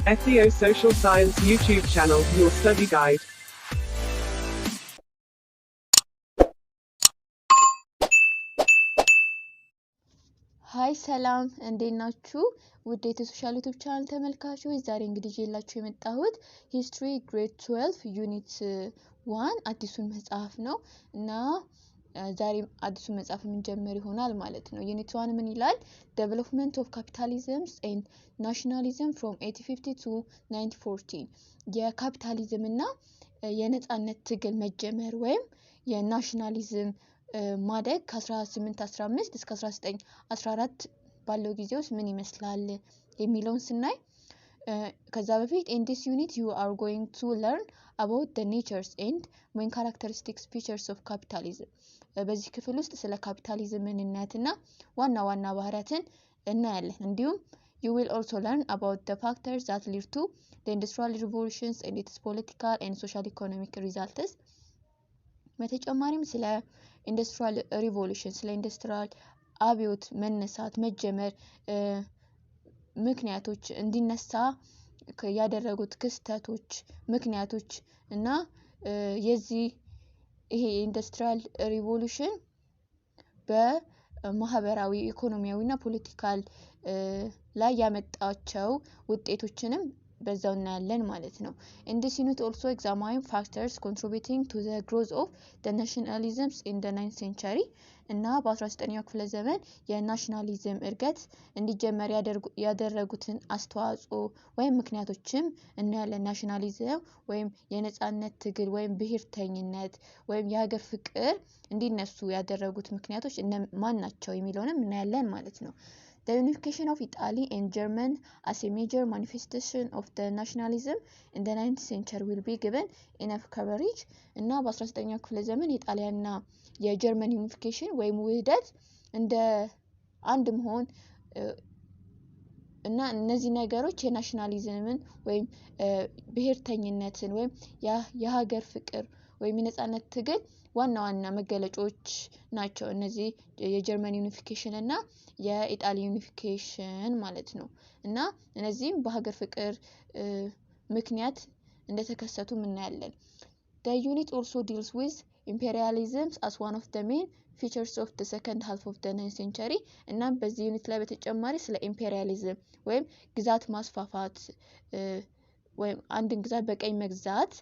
Ethio Social Science YouTube channel, your study guide. ሃይ ሰላም እንዴት ናችሁ? ውድ የሶሻል ዩቲዩብ ቻናል ተመልካቾች ዛሬ እንግዲህ ይዤላችሁ የመጣሁት ሂስትሪ ግሬድ 12 ዩኒት 1 አዲሱን መጽሐፍ ነው እና ዛሬ አዲሱን መጽሐፍ የምንጀምር ይሆናል ማለት ነው። ዩኒት 1 ምን ይላል? ዴቨሎፕመንት ኦፍ ካፒታሊዝም ኤንድ ናሽናሊዝም ፍሮም 1850 to 1914 የካፒታሊዝም እና የነጻነት ትግል መጀመር ወይም የናሽናሊዝም ማደግ ከ1815 እስከ 1914 ባለው ጊዜ ውስጥ ምን ይመስላል የሚለውን ስናይ ከዛ በፊት in this unit you are going to learn about the natures and main characteristics features of capitalism በዚህ ክፍል ውስጥ ስለ ካፒታሊዝም ምንነትና ዋና ዋና ባህሪያትን እናያለን። እንዲሁም you will also learn about the factors that lead to the industrial revolutions and its political and social economic results በተጨማሪም ስለ ኢንዱስትሪያል ሪቮሉሽን ስለ ኢንዱስትሪያል አብዮት መነሳት መጀመር ምክንያቶች እንዲነሳ ያደረጉት ክስተቶች ምክንያቶች እና የዚህ ይሄ ኢንዱስትሪያል ሪቮሉሽን በማህበራዊ ኢኮኖሚያዊና ፖለቲካል ላይ ያመጣቸው ውጤቶችንም በዛው እናያለን ማለት ነው። In this unit also examine factors contributing to the growth of the nationalisms in the 9th century እና በ19ኛው ክፍለ ዘመን የናሽናሊዝም እድገት እንዲጀመር ያደረጉትን አስተዋጽኦ ወይም ምክንያቶችም እናያለን። ናሽናሊዝም ወይም የነጻነት ትግል ወይም ብሔርተኝነት ወይም የሀገር ፍቅር እንዲነሱ ያደረጉት ምክንያቶች ማን ናቸው የሚለውንም እናያለን ማለት ነው። The unification of Italy and Germany as a major manifestation of the nationalism in the 9th century will be given enough coverage እና በ19ኛው ክፍለ ዘመን የጣሊያንና የጀርመን ዩኒፊኬሽን ወይም ውህደት እንደ አንድ መሆን እና እነዚህ ነገሮች የናሽናሊዝምን ወይም ብሔርተኝነትን ወይም የሀገር ፍቅር ወይም የነጻነት ትግል ዋና ዋና መገለጫዎች ናቸው። እነዚህ የጀርመን ዩኒፊኬሽን እና የኢጣሊ ዩኒፊኬሽን ማለት ነው እና እነዚህም በሀገር ፍቅር ምክንያት እንደተከሰቱ እናያለን። The unit also deals with imperialism as one of the main features of the second half of the 9th century እና በዚህ ዩኒት ላይ በተጨማሪ ስለ ኢምፔሪያሊዝም ወይም ግዛት ማስፋፋት ወይም አንድን ግዛት በቀኝ መግዛት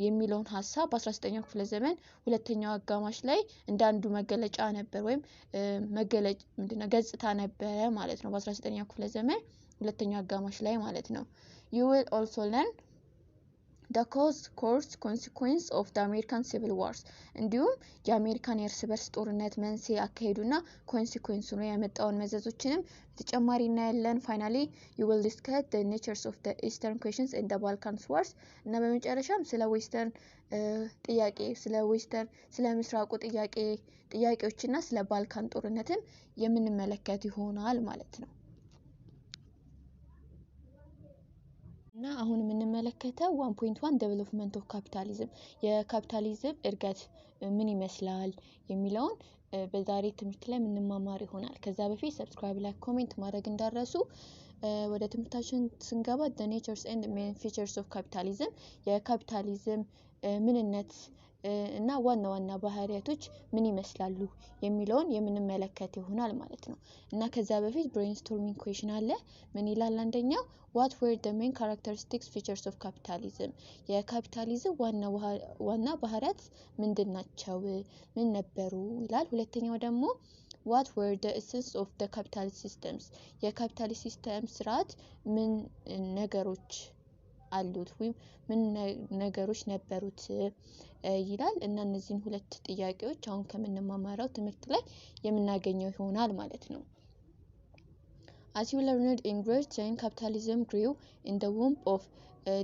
የሚለውን ሐሳብ በ19ኛው ክፍለ ዘመን ሁለተኛው አጋማሽ ላይ እንዳንዱ መገለጫ ነበር ወይም መገለጫ ምንድነው ገጽታ ነበር ማለት ነው። በ19ኛው ክፍለ ዘመን ሁለተኛው አጋማሽ ላይ ማለት ነው። You will also learn the cause consequence of the American Civil Wars እንዲሁም የአሜሪካን የእርስ በርስ ጦርነት መንስኤ አካሄዱና ኮንሲኩዌንሱ ነው ያመጣውን መዘዞችንም በተጨማሪ እናያለን። Finally you will discuss the natures of the Eastern questions and the Balkan wars እና በመጨረሻም ስለ ዌስተርን ጥያቄ ስለ ምስራቁ ጥያቄዎችና ስለ ባልካን ጦርነትም የምንመለከት ይሆናል ማለት ነው። እና አሁን የምንመለከተው 1.1 ዴቨሎፕመንት ኦፍ ካፒታሊዝም የካፒታሊዝም እድገት ምን ይመስላል የሚለውን በዛሬ ትምህርት ላይ የምንማማር ይሆናል። ከዛ በፊት ሰብስክራይብ ላይክ ኮሜንት ማድረግ እንዳትረሱ። ወደ ትምህርታችን ስንገባ the natures and main features of capitalism የካፒታሊዝም ምንነት እና ዋና ዋና ባህሪያቶች ምን ይመስላሉ የሚለውን የምንመለከት ይሆናል ማለት ነው። እና ከዛ በፊት ብሬንስቶርሚንግ ኩዌሽን አለ። ምን ይላል? አንደኛው what were the main characteristics features of capitalism የካፒታሊዝም ዋና ባህሪያት ምንድናቸው ምን ነበሩ ይላል። ሁለተኛው ደግሞ what were the essence of the capitalist systems የካፒታሊስት ሲስተም ስርዓት ምን ነገሮች አሉት ወይም ምን ነገሮች ነበሩት ይላል። እና እነዚህን ሁለት ጥያቄዎች አሁን ከምንማማረው ትምህርት ላይ የምናገኘው ይሆናል ማለት ነው። As you learned in grade 10, capitalism grew in the womb of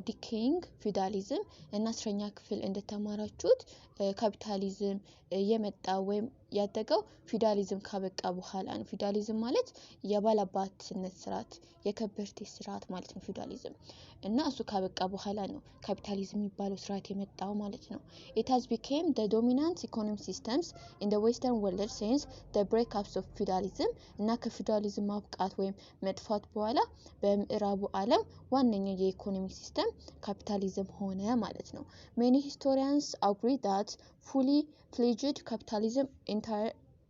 decaying feudalism እና 10ኛ ክፍል እንደተማራችሁት ካፒታሊዝም የመጣ ወይም ያደገው ፊውዳሊዝም ካበቃ በኋላ ነው። ፊውዳሊዝም ማለት የባላባትነት ስርዓት የከበርቴ ስርዓት ማለት ነው ፊውዳሊዝም እና እሱ ካበቃ በኋላ ነው ካፒታሊዝም የሚባለው ስርዓት የመጣው ማለት ነው። It has become the dominant economic systems in the western world since the breakups of feudalism እና ከፊውዳሊዝም ማብቃት ወይም መጥፋት በኋላ በምዕራቡ ዓለም ዋነኛ የኢኮኖሚ ሲስተም ካፒታሊዝም ሆነ ማለት ነው። Many historians agree that fully fledged capitalism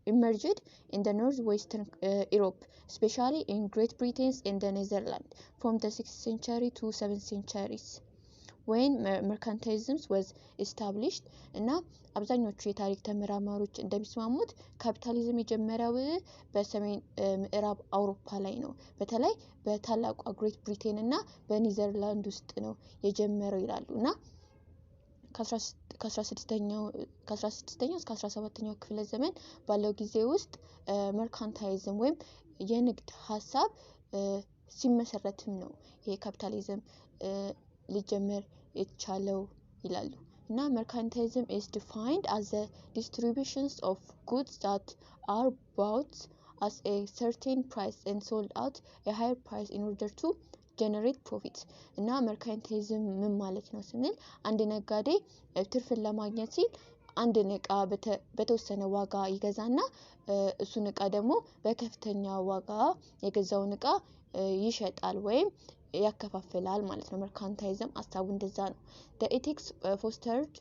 emerged in the northwestern Europe, especially in Great Britain and the Netherlands, from the 6th century to 7th centuries. When mercantilism was established እና አብዛኞቹ የታሪክ ተመራማሪዎች እንደሚስማሙት ካፒታሊዝም የጀመረው በሰሜን ምዕራብ አውሮፓ ላይ ነው። በተለይ በታላቋ ግሬት ብሪቴን እና በኔዘርላንድ ውስጥ ነው የጀመረው ይላሉ እና ከ16ኛው እስከ 17ኛው ክፍለ ዘመን ባለው ጊዜ ውስጥ መርካንታይዝም ወይም የንግድ ሐሳብ ሲመሰረትም ነው ይሄ ካፒታሊዝም ሊጀመር የቻለው ይላሉ እና mercantilism is defined as the distributions of goods that are bought at a certain price and sold at a higher price in order to generate profit እና mercantilism ምን ማለት ነው ስንል አንድ ነጋዴ ትርፍን ለማግኘት ሲል አንድ ዕቃ በተወሰነ ዋጋ ይገዛና እሱን ዕቃ ደግሞ በከፍተኛ ዋጋ የገዛውን ዕቃ ይሸጣል ወይም ያከፋፍላል ማለት ነው። mercantilism ሐሳቡ እንደዛ ነው። The ethics fostered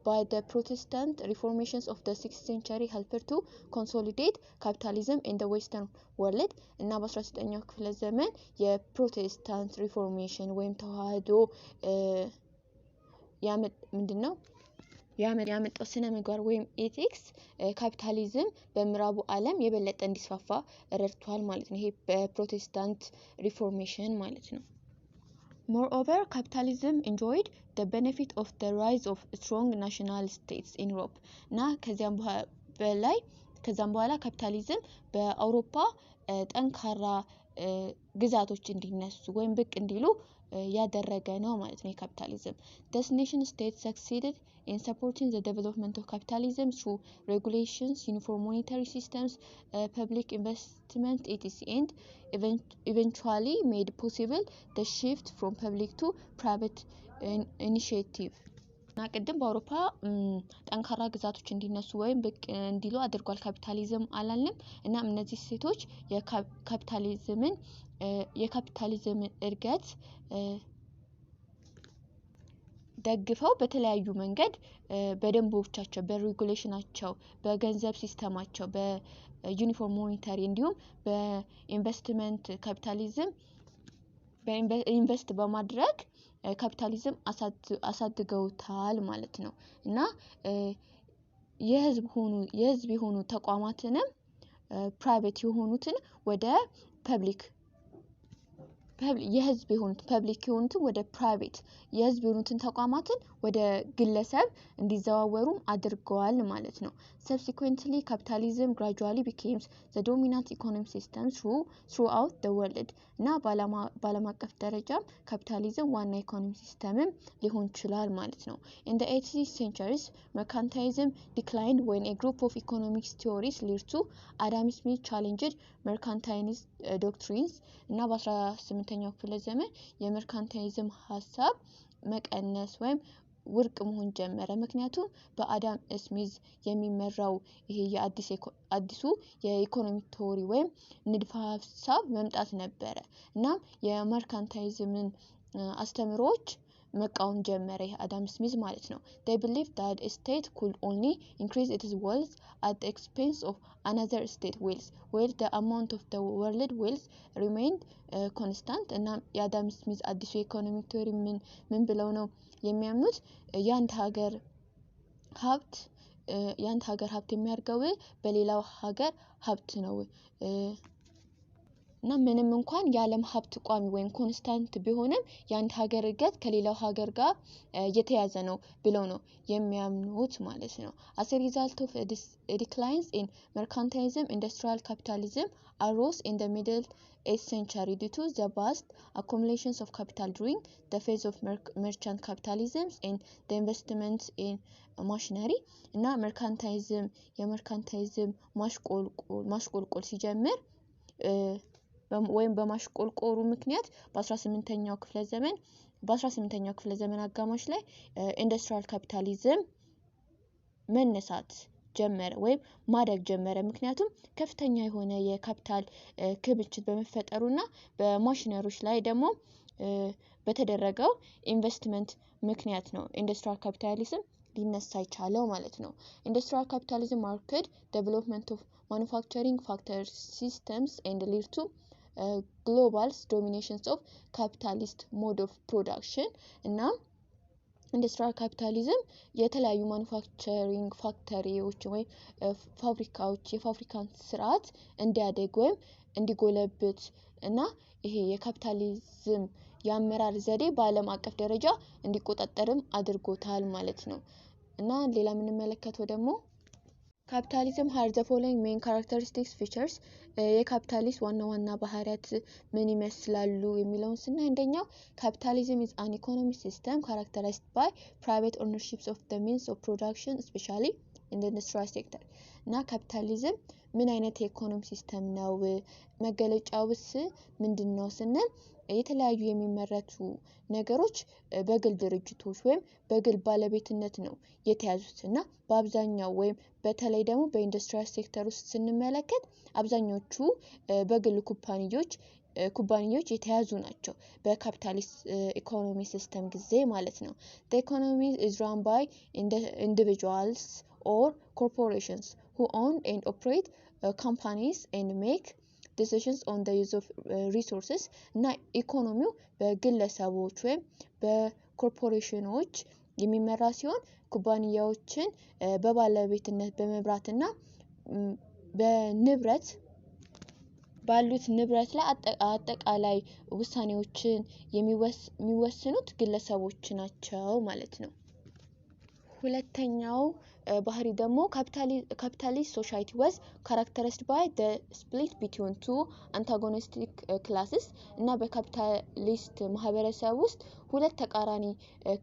by the Protestant reformations of the 6th century helped to consolidate capitalism in the western world እና በ19ኛው ክፍለ ዘመን የፕሮቴስታንት ሪፎርሜሽን ወይም ተዋህዶ ምንድነው ያመጣው ስነ ምግባር ወይም ኤቲክስ ካፒታሊዝም በምዕራቡ ዓለም የበለጠ እንዲስፋፋ ረድቷል ማለት ነው። ይሄ በፕሮቴስታንት ሪፎርሜሽን ማለት ነው። Moreover, capitalism enjoyed the benefit of the rise of strong national states in Europe እና ከዛም በኋላ ካፒታሊዝም በአውሮፓ ጠንካራ ግዛቶች እንዲነሱ ወይም ብቅ እንዲሉ ያደረገ ነው ማለት ነው የካፒታሊዝም። Thus nation states succeeded in supporting the development of capitalism through regulations, uniform monetary systems, public investment, etc. and eventually made possible the shift from public to private initiative. እና ቅድም በአውሮፓ ጠንካራ ግዛቶች እንዲነሱ ወይም ብቅ እንዲሉ አድርጓል ካፒታሊዝም አላልንም እና እነዚህ ሴቶች የካፒታሊዝምን እድገት ደግፈው በተለያዩ መንገድ በደንቦቻቸው በሬጉሌሽናቸው በገንዘብ ሲስተማቸው በዩኒፎርም ሞኔታሪ እንዲሁም በኢንቨስትመንት ካፒታሊዝም በኢንቨስት በማድረግ ካፒታሊዝም አሳድገውታል ማለት ነው እና የህዝብ የሆኑ ተቋማትንም ፕራይቬት የሆኑትን ወደ የህዝብ የሆኑትን ወደ ፕራይቬት የህዝብ የሆኑትን ተቋማትን ወደ ግለሰብ እንዲዘዋወሩም አድርገዋል ማለት ነው። Subsequently, capitalism gradually became the dominant economic system throughout the world እና በዓለም አቀፍ ደረጃም ካፒታሊዝም ዋና ኢኮኖሚ ሲስተምም ሊሆን ይችላል ማለት ነው። In the 18th centuries, mercantilism declined when a group of economics theories led to Adam Smith challenged mercantilist doctrines እና በ18ኛው ክፍለ ዘመን የመርካንታይዝም ሐሳብ መቀነስ ወይም ውድቅ መሆን ጀመረ። ምክንያቱም በአዳም ስሚዝ የሚመራው ይሄ የአዲሱ የኢኮኖሚክ ቲዮሪ ወይም ንድፈ ሐሳብ መምጣት ነበረ እናም የመርካንታይዝምን አስተምሮች መቃወም ጀመረ ይሄ አዳም ስሚዝ ማለት ነው። They believed that a state could only increase its wealth at the expense of another state wealth while the amount of the world wealth remained constant እና የአዳም ስሚዝ አዲሱ የኢኮኖሚክ ቲዮሪ ምን ብለው ነው የሚያምኑት የአንድ ሀገር ሀብት የሚያድገው በሌላው ሀገር ሀብት ነው እና ምንም እንኳን የዓለም ሀብት ቋሚ ወይም ኮንስታንት ቢሆንም የአንድ ሀገር እድገት ከሌላው ሀገር ጋር የተያዘ ነው ብለው ነው የሚያምኑት ማለት ነው። as a result of a declines in mercantilism, industrial capitalism arose in the middle 8th century due to the vast accumulations of capital during the phase of merchant capitalism and the investments in machinery እና የመርካንታይዝም ማሽቆልቆል ሲጀምር ወይም በማሽቆልቆሩ ምክንያት በ18ኛው ክፍለ ዘመን አጋማሽ ላይ ኢንዱስትሪያል ካፒታሊዝም መነሳት ጀመረ ወይም ማደግ ጀመረ። ምክንያቱም ከፍተኛ የሆነ የካፒታል ክምችት በመፈጠሩና በማሽነሪዎች ላይ ደግሞ በተደረገው ኢንቨስትመንት ምክንያት ነው ኢንዱስትሪያል ካፒታሊዝም ሊነሳ ይቻለው ማለት ነው። ኢንዱስትሪያል ካፒታሊዝም ማርክድ ዴቨሎፕመንት ኦፍ ማኑፋክቸሪንግ ፋክተሪ ሲስተምስ ኤንድ ሊድ ቱ global dominations of capitalist mode of production እና ኢንዱስትሪያል ካፒታሊዝም የተለያዩ ማኑፋክቸሪንግ ፋክተሪዎች ወይ ፋብሪካዎች የፋብሪካን ስርዓት እንዲያደግ ወይም እንዲጎለብት እና ይሄ የካፒታሊዝም የአመራር ዘዴ በዓለም አቀፍ ደረጃ እንዲቆጣጠርም አድርጎታል ማለት ነው። እና ሌላ የምንመለከተው ደግሞ capitalism has the following main characteristics features የካፒታሊስት ዋና ባህሪያት ምን ይመስላሉ የሚለውን ስናይ አንደኛው capitalism is an economic system characterized by private ownership of the means of production especially in the industrial sector እና ካፒታሊዝም ምን አይነት የኢኮኖሚ ሲስተም ነው መገለጫውስ ምንድነው ስንል የተለያዩ የሚመረቱ ነገሮች በግል ድርጅቶች ወይም በግል ባለቤትነት ነው የተያዙት እና በአብዛኛው ወይም በተለይ ደግሞ በኢንዱስትሪያል ሴክተር ውስጥ ስንመለከት አብዛኞቹ በግል ኩባንያዎች የተያዙ ናቸው በካፒታሊስት ኢኮኖሚ ሲስተም ጊዜ ማለት ነው። the economy is run by individuals or corporations who own and operate companies and make decisions on the use of resources እና ኢኮኖሚው በግለሰቦች ወይም በኮርፖሬሽኖች የሚመራ ሲሆን ኩባንያዎችን በባለቤትነት በመብራትና በንብረት ባሉት ንብረት ላይ አጠቃላይ ውሳኔዎችን የሚወስኑት ግለሰቦች ናቸው ማለት ነው። ሁለተኛው ባህሪ ደግሞ capitalist society was characterized by the split between two antagonistic classes እና በካፒታሊስት ማህበረሰብ ውስጥ ሁለት ተቃራኒ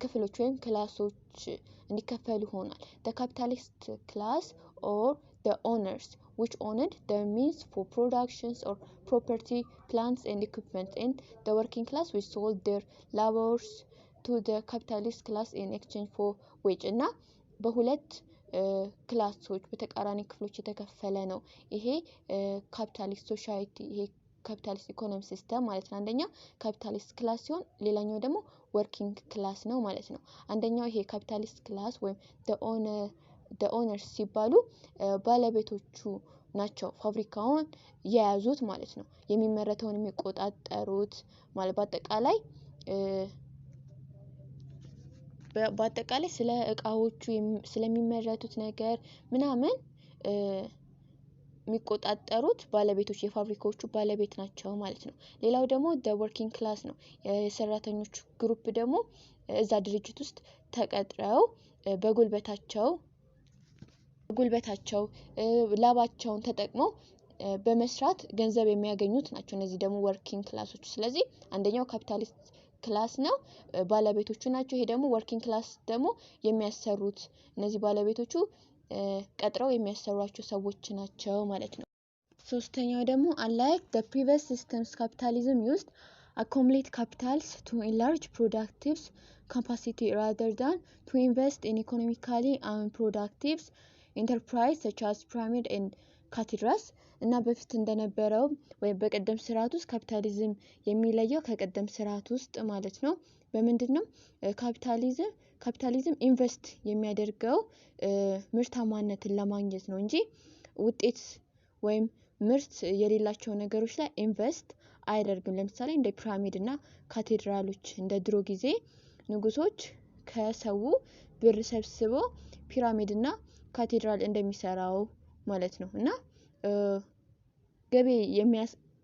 ክፍሎች ወይም ክላሶች እንዲከፈሉ ሆኗል። the capitalist class or the owners which owned the means for productions or property, plants and equipment and the working class which sold their labors to the capitalist class in exchange for wage እና በሁለት ክላሶች በተቃራኒ ክፍሎች የተከፈለ ነው ይሄ ካፒታሊስት ሶሳይቲ ይሄ ካፒታሊስት ኢኮኖሚ ሲስተም ማለት ነው። አንደኛው ካፒታሊስት ክላስ ሲሆን ሌላኛው ደግሞ ወርኪንግ ክላስ ነው ማለት ነው። አንደኛው ይሄ ካፒታሊስት ክላስ ወይም the owners ሲባሉ ባለቤቶቹ ናቸው ፋብሪካውን የያዙት ማለት ነው። የሚመረተውን የሚቆጣጠሩት ማለት በአጠቃላይ ስለ እቃዎቹ ስለሚመረቱት ነገር ምናምን የሚቆጣጠሩት ባለቤቶች የፋብሪካዎቹ ባለቤት ናቸው ማለት ነው። ሌላው ደግሞ the working class ነው። የሰራተኞች ግሩፕ ደግሞ እዛ ድርጅት ውስጥ ተቀጥረው በጉልበታቸው ላባቸውን ተጠቅመው በመስራት ገንዘብ የሚያገኙት ናቸው። እነዚህ ደግሞ ወርኪንግ ክላሶች ስለዚህ አንደኛው ካፒታሊስት ክላስ ነው ባለቤቶቹ ናቸው። ይሄ ደግሞ ወርኪንግ ክላስ ደግሞ የሚያሰሩት እነዚህ ባለቤቶቹ ቀጥረው የሚያሰሯቸው ሰዎች ናቸው ማለት ነው። ሶስተኛው ደግሞ unlike the previous systems capitalism used accumulate capitals to enlarge productive capacity rather than to invest in economically unproductive enterprise such as pyramid and cathedrals እና በፊት እንደነበረው ወይ በቀደም ስርዓት ውስጥ ካፒታሊዝም የሚለየው ከቀደም ስርዓት ውስጥ ማለት ነው በምንድነው ካፒታሊዝም ኢንቨስት የሚያደርገው ምርታማነትን ለማግኘት ነው እንጂ ውጤት ወይም ምርት የሌላቸው ነገሮች ላይ ኢንቨስት አያደርግም። ለምሳሌ እንደ ፒራሚድ እና ካቴድራሎች እንደ ድሮ ጊዜ ንጉሶች ከሰው ብር ሰብስበው ፒራሚድ እና ካቴድራል እንደሚሰራው ማለት ነው እና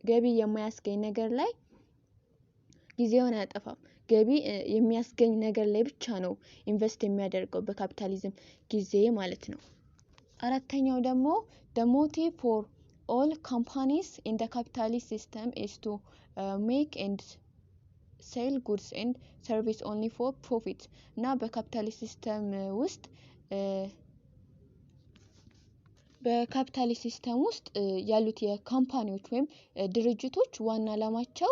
ገቢ የማያስገኝ ነገር ላይ ጊዜውን አያጠፋም። ገቢ የሚያስገኝ ነገር ላይ ብቻ ነው ኢንቨስት የሚያደርገው በካፒታሊዝም ጊዜ ማለት ነው። አራተኛው ደግሞ the motive for all companies in the capitalist system is to make and sell goods and service only for profit እና በካፒታሊስት ሲስተም ውስጥ ያሉት የካምፓኒዎች ወይም ድርጅቶች ዋና ዓላማቸው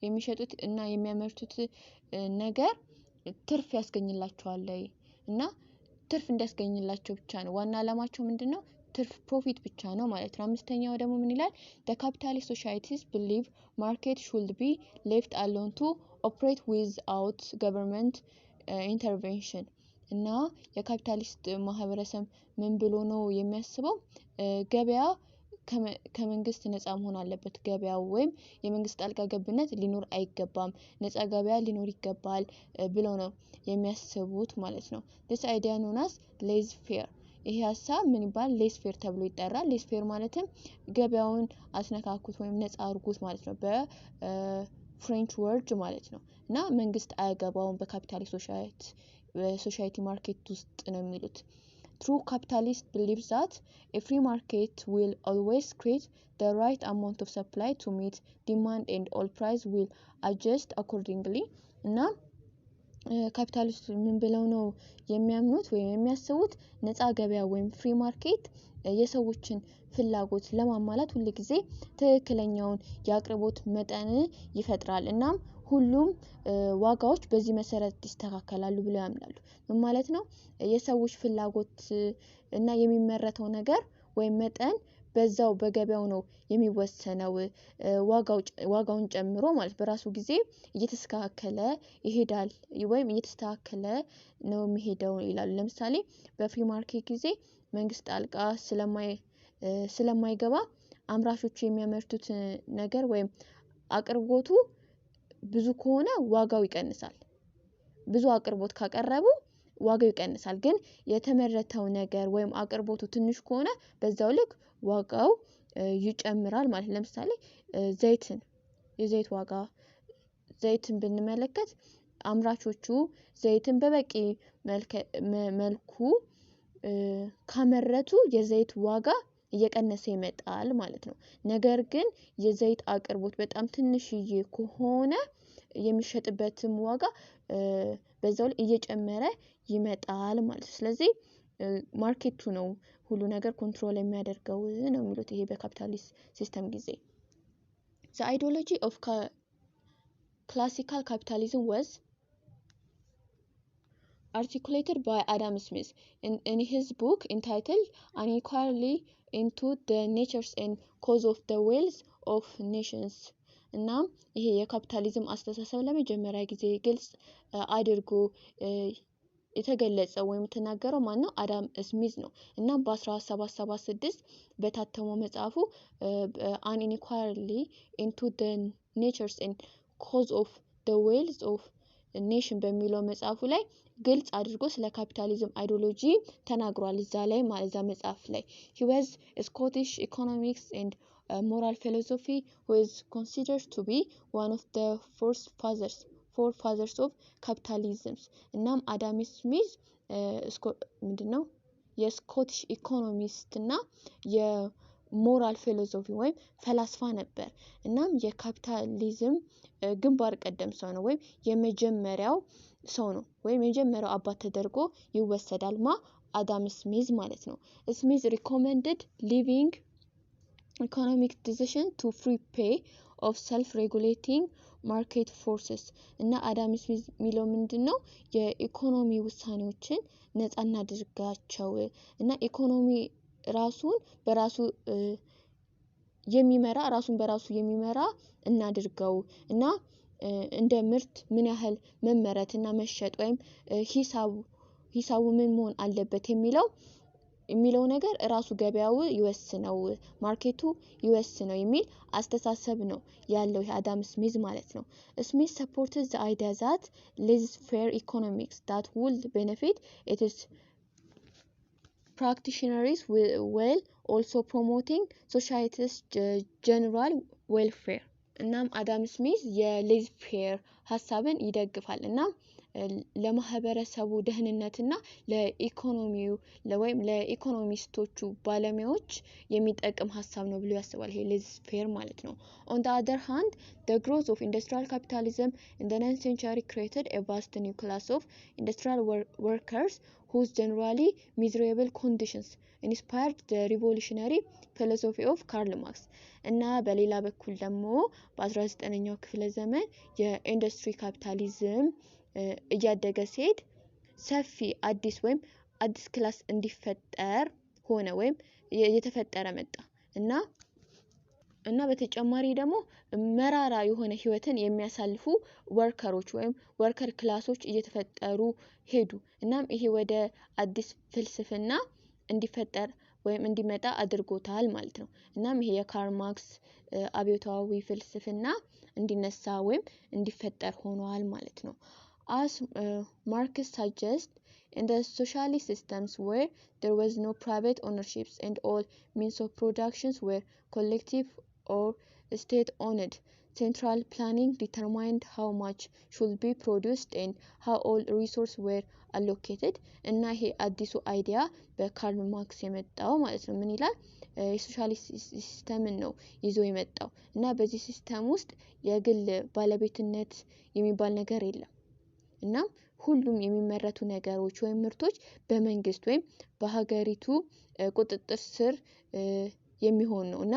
የሚሸጡት እና የሚያመርቱት ነገር ትርፍ ያስገኝላቸዋል እና ትርፍ እንዲያስገኝላቸው ብቻ ነው። ዋና ዓላማቸው ምንድነው? ትርፍ ፕሮፊት ብቻ ነው ማለት ነው። አምስተኛው ደግሞ ምን ይላል? the capitalist societies believe market should be left alone to operate without government intervention እና የካፒታሊስት ማህበረሰብ ምን ብሎ ነው የሚያስበው? ገበያ ከመንግስት ነፃ መሆን አለበት። ገበያው ወይም የመንግስት ጣልቃ ገብነት ሊኖር አይገባም። ነፃ ገበያ ሊኖር ይገባል ብሎ ነው የሚያስቡት ማለት ነው። this idea known as laissez-faire ይሄ ሐሳብ ምን ይባላል? laissez-faire ተብሎ ይጠራል። laissez-faire ማለትም ገበያውን አስነካኩት ወይም ነፃ አርጉት ማለት ነው በፍሬንች ወርድ ማለት ነው። እና መንግስት አያገባውም በካፒታሊስት ሶሳይቲ ማርኬት ውስጥ ነው የሚሉት። True capitalists believe that a free market will always create the right amount of supply to meet demand and all price will adjust accordingly እና ካፒታሊስት ምን ብለው ነው የሚያምኑት ወይም የሚያስቡት? ነፃ ገበያ ወይም ፍሪ ማርኬት የሰዎችን ፍላጎት ለማሟላት ሁሉ ጊዜ ትክክለኛውን የአቅርቦት መጠን ይፈጥራል። እናም ሁሉም ዋጋዎች በዚህ መሰረት ይስተካከላሉ ብለው ያምናሉ። ምን ማለት ነው? የሰዎች ፍላጎት እና የሚመረተው ነገር ወይም መጠን በዛው በገበያው ነው የሚወሰነው። ዋጋውን ጨምሮ ማለት በራሱ ጊዜ እየተስተካከለ ይሄዳል ወይም እየተስተካከለ ነው የሚሄደው ይላሉ። ለምሳሌ በፍሪ ማርኬት ጊዜ መንግስት ጣልቃ ስለማይገባ አምራቾቹ የሚያመርቱት ነገር ወይም አቅርቦቱ ብዙ ከሆነ ዋጋው ይቀንሳል። ብዙ አቅርቦት ካቀረቡ ዋጋው ይቀንሳል። ግን የተመረተው ነገር ወይም አቅርቦቱ ትንሽ ከሆነ በዛው ልክ ዋጋው ይጨምራል ማለት። ለምሳሌ የዘይት ዋጋ ዘይትን ብንመለከት አምራቾቹ ዘይትን በበቂ መልኩ ካመረቱ የዘይት ዋጋ እየቀነሰ ይመጣል ማለት ነው። ነገር ግን የዘይት አቅርቦት በጣም ትንሽዬ ከሆነ የሚሸጥበትም ዋጋ በዛው ላይ እየጨመረ ይመጣል ማለት ነው። ስለዚህ ማርኬቱ ነው ሁሉ ነገር ኮንትሮል የሚያደርገው ነው የሚሉት ይሄ በካፒታሊስት ሲስተም ጊዜ። The ideology of classical capitalism was articulated by Adam Smith in his book entitled An Inquiry into the Natures and Cause of the Wealth of Nations እና ይሄ የካፒታሊዝም አስተሳሰብ ለመጀመሪያ ጊዜ ግልጽ አድርጎ የተገለጸው ወይም የተናገረው ማነው? አዳም ስሚዝ ነው። እና በ1776 በታተመው መጽሐፉ An Inquiry into the Natures and Cause of the Wealth of Nation በሚለው መጽሐፉ ላይ ግልጽ አድርጎ ስለ ካፒታሊዝም አይዲዮሎጂ ተናግሯል። እዛ መጽሐፍ ላይ he was a Scottish economics and moral philosophy who is considered to be one of the four fathers of capitalism እናም አዳም ስሚዝ ምንድነው የስኮቲሽ ኢኮኖሚስት እና የሞራል ፊሎሶፊ ወይም ፈላስፋ ነበር። እናም የካፒታሊዝም ግንባር ቀደም ሰው ነው ወይም የመጀመሪያው ሰው ነው ወይም የመጀመሪያው አባት ተደርጎ ይወሰዳል። አዳም ስሚዝ ማለት ነው። ስሚዝ recommended leaving economic decision to free pay of self-regulating market forces እና አዳም ስሚዝ የሚለው ምንድነው? የኢኮኖሚ ውሳኔዎችን ነፃ እናድርጋቸው እና ኢኮኖሚ ራሱን በራሱ የሚመራ እናድርገው እና እንደ ምርት ምን ያህል መመረት እና መሸጥ ወይም ሂሳቡ ምን መሆን አለበት የሚለው ነገር ራሱ ገበያው ይወስነው ማርኬቱ ይወስነው የሚል አስተሳሰብ ነው ያለው አዳም ስሚዝ ማለት ነው። ስሚዝ supported the idea that laissez-faire economics that would benefit its practitioners well also promoting society's general welfare እናም አዳም ስሚዝ የሌዝ ፌር ሐሳብን ይደግፋል እና ለማህበረሰቡ ደህንነትና ለኢኮኖሚው ወይም ለኢኮኖሚስቶቹ ባለሙያዎች የሚጠቅም ሐሳብ ነው ብሎ ያስባል ይሄ ሌዝ ፌር ማለት ነው on the other hand the growth of industrial capitalism in the 9th century created a vast new class of industrial workers whose generally miserable conditions inspired the revolutionary philosophy of Karl Marx እና በሌላ በኩል ደግሞ በ19ኛው ክፍለ ዘመን የኢንዱስትሪ ካፒታሊዝም እያደገ ሲሄድ ሰፊ አዲስ ክላስ እንዲፈጠር ሆነ ወይም እየተፈጠረ መጣ እና በተጨማሪ ደግሞ መራራ የሆነ ህይወትን የሚያሳልፉ ወርከሮች ወይም ወርከር ክላሶች እየተፈጠሩ ሄዱ እናም ይሄ ወደ አዲስ ፍልስፍና እንዲፈጠር ወይም እንዲመጣ አድርጎታል ማለት ነው እናም ይሄ የካርል ማርክስ አብዮታዊ ፍልስፍና እንዲነሳ ወይም እንዲፈጠር ሆኗል ማለት ነው as Marx suggests in the socialist systems where there was no private ownerships and all means of productions were collective or state owned central planning determined how much should be produced and how all resources were allocated እና ይሄ አዲሱ አይዲያ በካርል ማርክስ የመጣው ማለት ነው ምን ይላል የሶሻሊስት ሲስተምን ነው ይዞ የመጣው እና በዚህ ሲስተም ውስጥ የግል ባለቤትነት የሚባል ነገር የለም እና ሁሉም የሚመረቱ ነገሮች ወይም ምርቶች በመንግስት ወይም በሀገሪቱ ቁጥጥር ስር የሚሆን ነው እና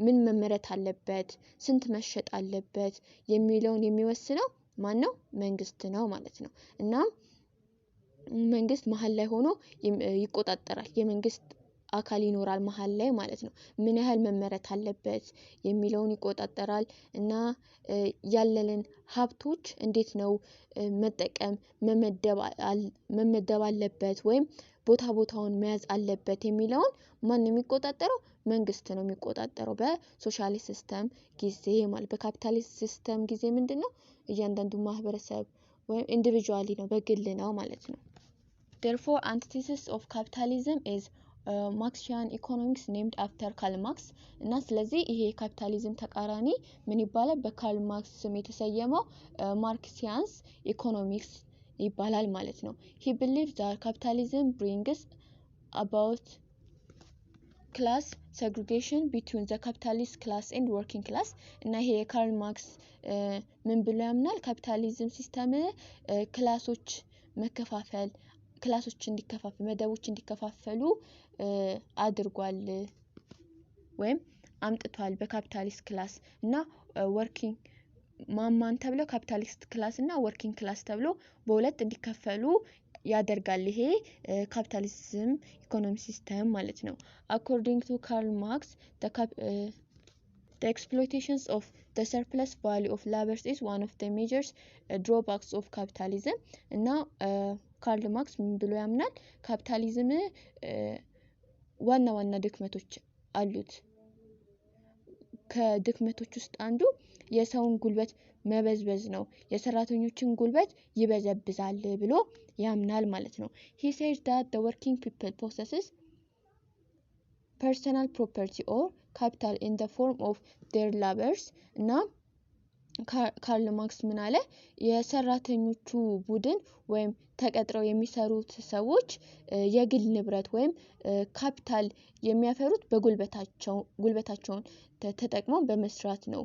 ምን መመረት አለበት ስንት መሸጥ አለበት የሚለውን የሚወስነው ማን ነው መንግስት ነው ማለት ነው እና መንግስት መሃል ላይ ሆኖ ይቆጣጠራል የመንግስት አካል ይኖራል መሃል ላይ ማለት ነው ምን ያህል መመረት አለበት የሚለውን ይቆጣጠራል እና ያለልን ሀብቶች እንዴት ነው መጠቀም መመደብ አለበት ወይም ቦታውን መያዝ አለበት የሚለውን ማን ነው የሚቆጣጠረው መንግስት ነው የሚቆጣጠረው በሶሻሊስት ሲስተም ጊዜ ማለት በካፒታሊስት ሲስተም ጊዜ ምንድነው እያንዳንዱ ማህበረሰብ ወይም ኢንዲቪጁዋሊ ነው በግል ነው ማለት ነው therefore antithesis of capitalism is Marxian economics named after Karl Marx እና ስለዚህ ይሄ ካፒታሊዝም ተቃራኒ ምን ይባላል በካርል ማርክስ ስም የተሰየመው ማርክሲያንስ ኢኮኖሚክስ ይባላል ማለት ነው he believes that capitalism brings about class segregation between the capitalist class and working class እና ይሄ የካርል ማርክስ ምን ብሎ ያምናል ካፒታሊዝም ሲስተም ክላሶች እንዲከፋፈሉ መደቦች እንዲከፋፈሉ አድርጓል ወይም አምጥቷል በካፒታሊስት ክላስ እና ወርኪንግ ማማን ተብሎ ካፒታሊስት ክላስ እና ወርኪንግ ክላስ ተብሎ በሁለት እንዲከፈሉ ያደርጋል ይሄ ካፒታሊዝም ኢኮኖሚ ሲስተም ማለት ነው according to Karl Marx the exploitations of the surplus value of labor is one of the major drawbacks of capitalism እና ካርል ማርክስ ምን ብሎ ያምናል ካፒታሊዝም ዋና ድክመቶች አሉት ከድክመቶች ውስጥ አንዱ የሰውን ጉልበት መበዝበዝ ነው የሰራተኞችን ጉልበት ይበዘብዛል ብሎ ያምናል ማለት ነው he says that the working people possesses personal property or capital in the form of their labors እና ካርል ማርክስ ምን አለ የሰራተኞቹ ቡድን ወይም ተቀጥረው የሚሰሩት ሰዎች የግል ንብረት ወይም ካፒታል የሚያፈሩት ጉልበታቸውን ተጠቅመው በመስራት ነው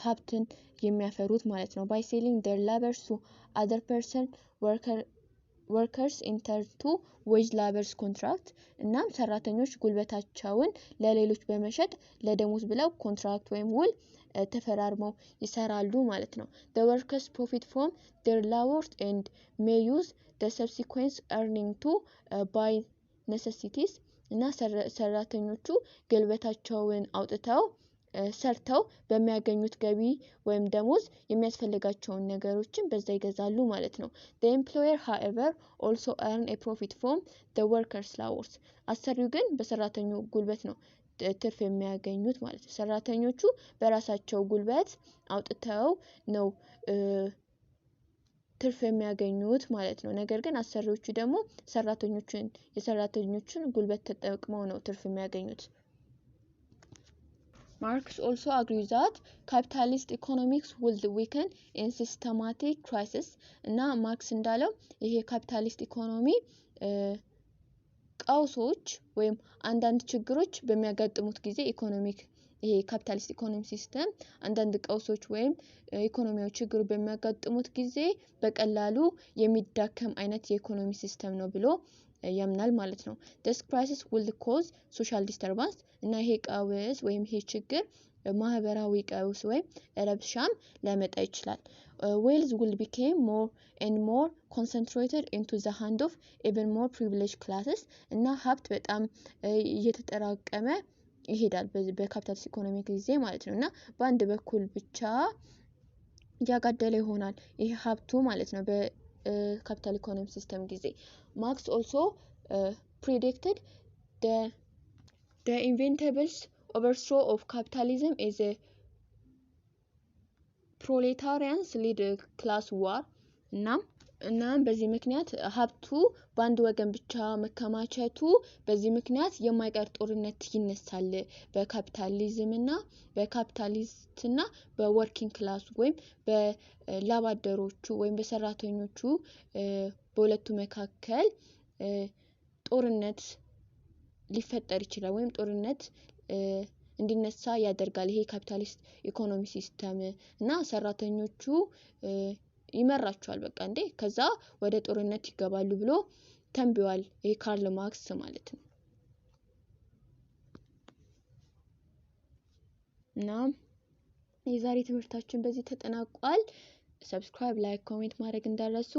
ሀብትን የሚያፈሩት ማለት ነው by selling their labor to other person workers enter to wage labor contract እናም ሰራተኞች ጉልበታቸውን ለሌሎች በመሸጥ ለደሞዝ ብለው ኮንትራክት ወይም ውል ተፈራርመው ይሰራሉ ማለት ነው the workers profit from their labor and may use the subsequent earning to buy necessities እና ሰራተኞቹ ጉልበታቸውን አውጥተው ሰርተው በሚያገኙት ገቢ ወይም ደሞዝ የሚያስፈልጋቸውን ነገሮችን በዛ ይገዛሉ ማለት ነው the employer however also earn a profit from the workers labor አሰሪው ግን በሰራተኛው ጉልበት ነው ትርፍ የሚያገኙት ማለት ነው ሰራተኞቹ በራሳቸው ጉልበት አውጥተው ነው ትርፍ የሚያገኙት ማለት ነው። ነገር ግን አሰሪዎቹ ደግሞ የሰራተኞችን ጉልበት ተጠቅመው ነው ትርፍ የሚያገኙት። Marx also agrees that capitalist economics will weaken in systematic crisis እና ማርክስ እንዳለው ይሄ ካፒታሊስት ኢኮኖሚ ቀውሶች ወይም አንዳንድ ችግሮች በሚያጋጥሙት ጊዜ ይሄ ካፒታሊስት ኢኮኖሚ ሲስተም አንዳንድ ቀውሶች ወይም ኢኮኖሚያዊ ችግር በሚያጋጥሙት ጊዜ በቀላሉ የሚዳከም አይነት የኢኮኖሚ ሲስተም ነው ብሎ ያምናል ማለት ነው። this crisis will cause social disturbance እና ይሄ ቀውስ ወይም ይሄ ችግር ማህበራዊ ቀውስ ወይም ረብሻም ሊያመጣ ይችላል። wealth will become more and more concentrated into the hand of even more privileged classes እና ሀብት በጣም እየተጠራቀመ ይሄዳል በካፒታሊስት ኢኮኖሚ ጊዜ ማለት ነው። እና በአንድ በኩል ብቻ ያጋደለ ይሆናል ይሄ ሀብቱ ማለት ነው በካፒታል ኢኮኖሚ ሲስተም ጊዜ። ማርክስ also predicted the inevitable overthrow of capitalism is a proletarians led class war እና በዚህ ምክንያት ሀብቱ በአንድ ወገን ብቻ መከማቸቱ በዚህ ምክንያት የማይቀር ጦርነት ይነሳል በካፒታሊዝምና በካፒታሊስትና በወርኪንግ ክላስ ወይም በላባደሮቹ ወይም በሰራተኞቹ በሁለቱ መካከል ጦርነት ሊፈጠር ይችላል ወይም ጦርነት እንዲነሳ ያደርጋል ይሄ ካፒታሊስት ኢኮኖሚ ሲስተም እና ሰራተኞቹ ይመራቸዋል በቃ እንዴ ከዛ ወደ ጦርነት ይገባሉ ብሎ ተንብዋል ይሄ ካርል ማርክስ ማለት ነው። እና የዛሬ ትምህርታችን በዚህ ተጠናቋል። ሰብስክራይብ፣ ላይክ፣ ኮሜንት ማድረግ እንዳትረሱ።